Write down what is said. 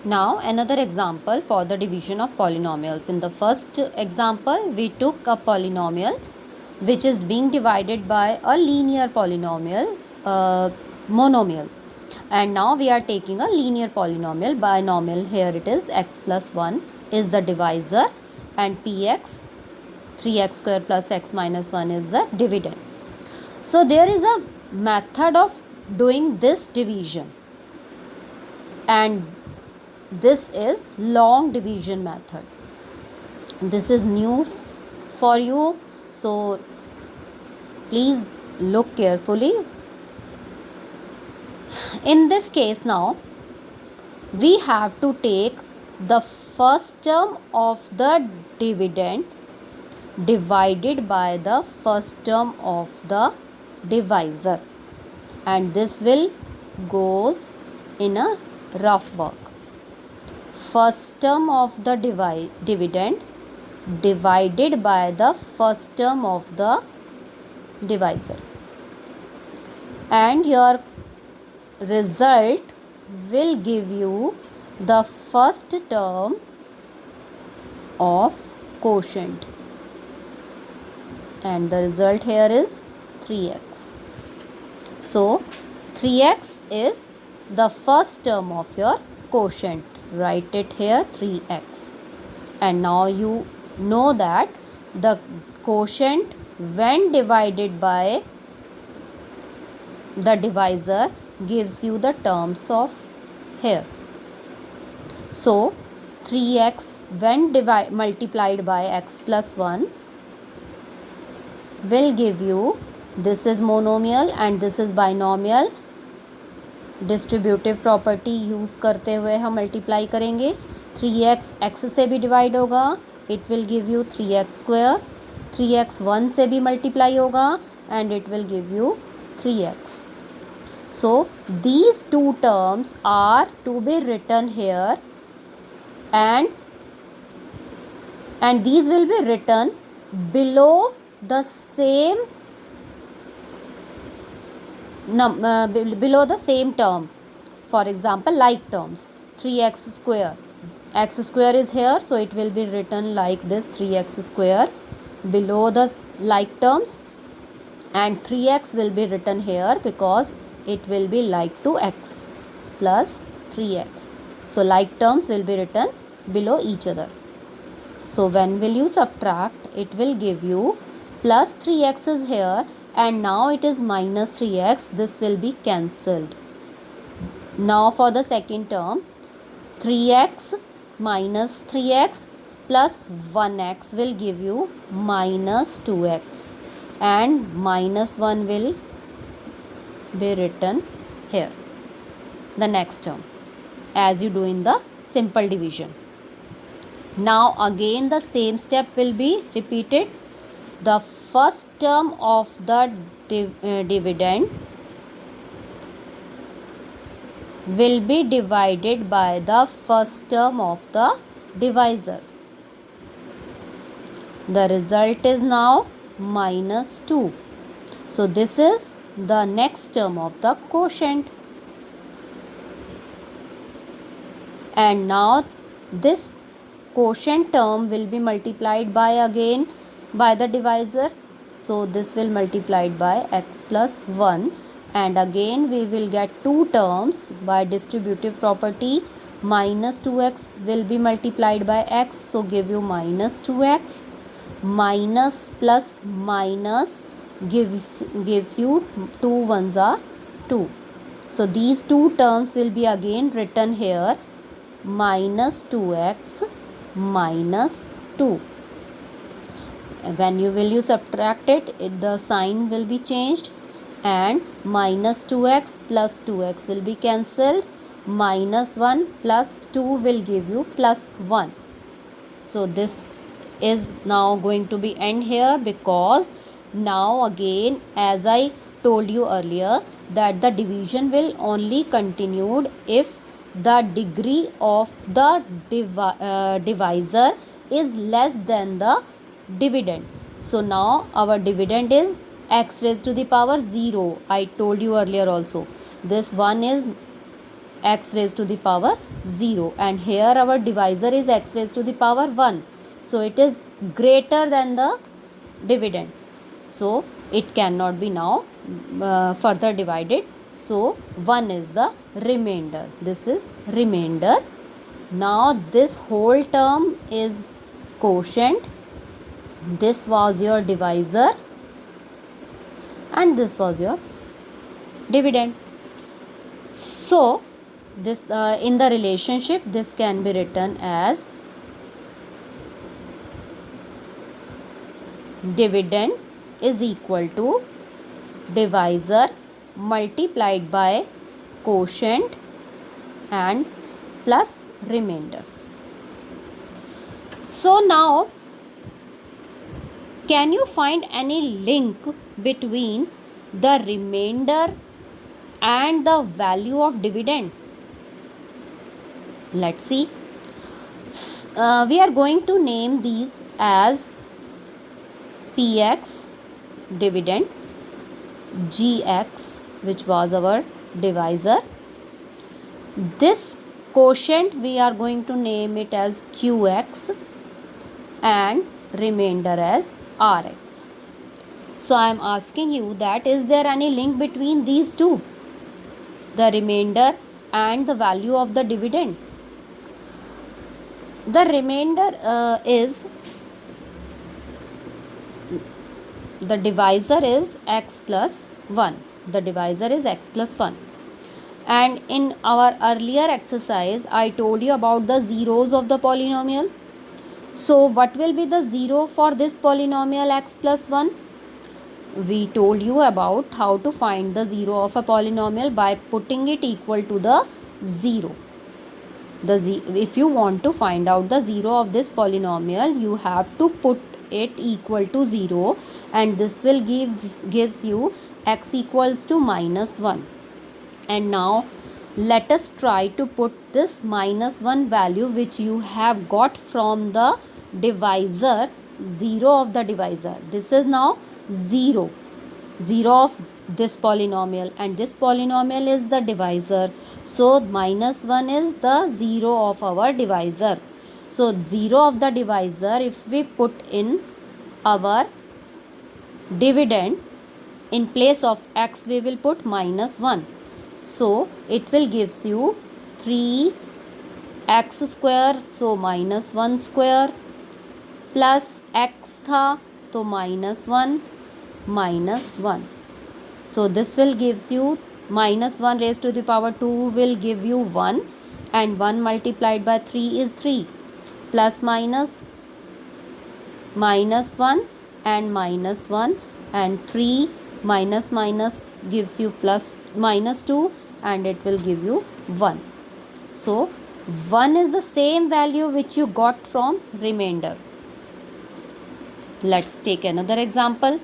Now another example for the division of polynomials. In the first example, we took a polynomial which is being divided by a linear polynomial, monomial. And now we are taking a linear polynomial, binomial. Here it is x plus 1 is the divisor and px 3x square plus x minus 1 is the dividend. So there is a method of doing this division, and this is long division method. This is new for you, so please look carefully. In this case, now we have to take the first term of the dividend divided by the first term of the divisor, and this will goes in a rough work. First term of the dividend divided by the first term of the divisor, and your result will give you the first term of quotient, and the result here is 3x. So 3x is the first term of your quotient. Write it here, 3x. And now you know that the quotient when divided by the divisor gives you the terms of here. So 3x when multiplied by x plus 1 will give you, this is monomial and this is binomial. Distributive property use करते हुए हम multiply करेंगे. 3x x से भी divide होगा, it will give you 3x square. 3x 1 से भी multiply होगा and it will give you 3x. So these two terms are to be written here, and these will be written below the same below the same term. For example, like terms, 3x square. X square is here, so it will be written like this, 3x square below the like terms, and 3x will be written here because it will be like to x plus 3x. So like terms will be written below each other. So when will you subtract, it will give you plus 3x is here, and now it is minus 3x. This will be cancelled. Now for the second term, 3x minus 3x plus 1x will give you minus 2x, and minus 1 will be written here, the next term, as you do in the simple division. Now again the same step will be repeated. The first term of the dividend will be divided by the first term of the divisor. The result is now minus 2. So this is the next term of the quotient. And now this quotient term will be multiplied by again by the divisor. So this will multiplied by x plus 1, and again we will get two terms by distributive property. Minus 2x will be multiplied by x, so give you minus 2x. Minus plus minus gives you 2 ones are 2. So these two terms will be again written here, minus 2x minus 2. When you will subtract it, the sign will be changed, and minus 2x plus 2x will be cancelled. Minus 1 plus 2 will give you plus 1. So this is now going to be end here, because now again, as I told you earlier, that the division will only continued if the degree of the divisor is less than the dividend. So now our dividend is x raised to the power 0. I told you earlier also. This one is x raised to the power 0, and here our divisor is x raised to the power 1. So it is greater than the dividend. So it cannot be now further divided. So 1 is the remainder. This is remainder. Now this whole term is quotient. This was your divisor and this was your dividend. So this in the relationship, this can be written as dividend is equal to divisor multiplied by quotient and plus remainder. So now, can you find any link between the remainder and the value of dividend? Let's see. We are going to name these as Px dividend, Gx which was our divisor. This quotient we are going to name it as Qx and remainder as Rx. So I am asking you that is there any link between these two, the remainder and the value of the dividend? The remainder is, the divisor is x plus 1. The divisor is x plus 1. And in our earlier exercise, I told you about the zeros of the polynomial. So what will be the zero for this polynomial x plus 1? We told you about how to find the zero of a polynomial by putting it equal to the 0. If you want to find out the zero of this polynomial, you have to put it equal to 0, and this will gives you x equals to minus 1. And now let us try to put this minus 1 value which you have got from the divisor, 0 of the divisor. This is now 0 of this polynomial, and this polynomial is the divisor. So minus 1 is the 0 of our divisor. So 0 of the divisor, if we put in our dividend, in place of x we will put minus 1. So it will gives you 3x square, so minus 1 square, plus x tha, so minus 1 minus 1. So this will gives you minus 1 raised to the power 2 will give you 1, and 1 multiplied by 3 is 3, plus minus 1 and minus 1, and 3 minus minus gives you plus minus 2, and it will give you 1. So 1 is the same value which you got from remainder. Let's take another example.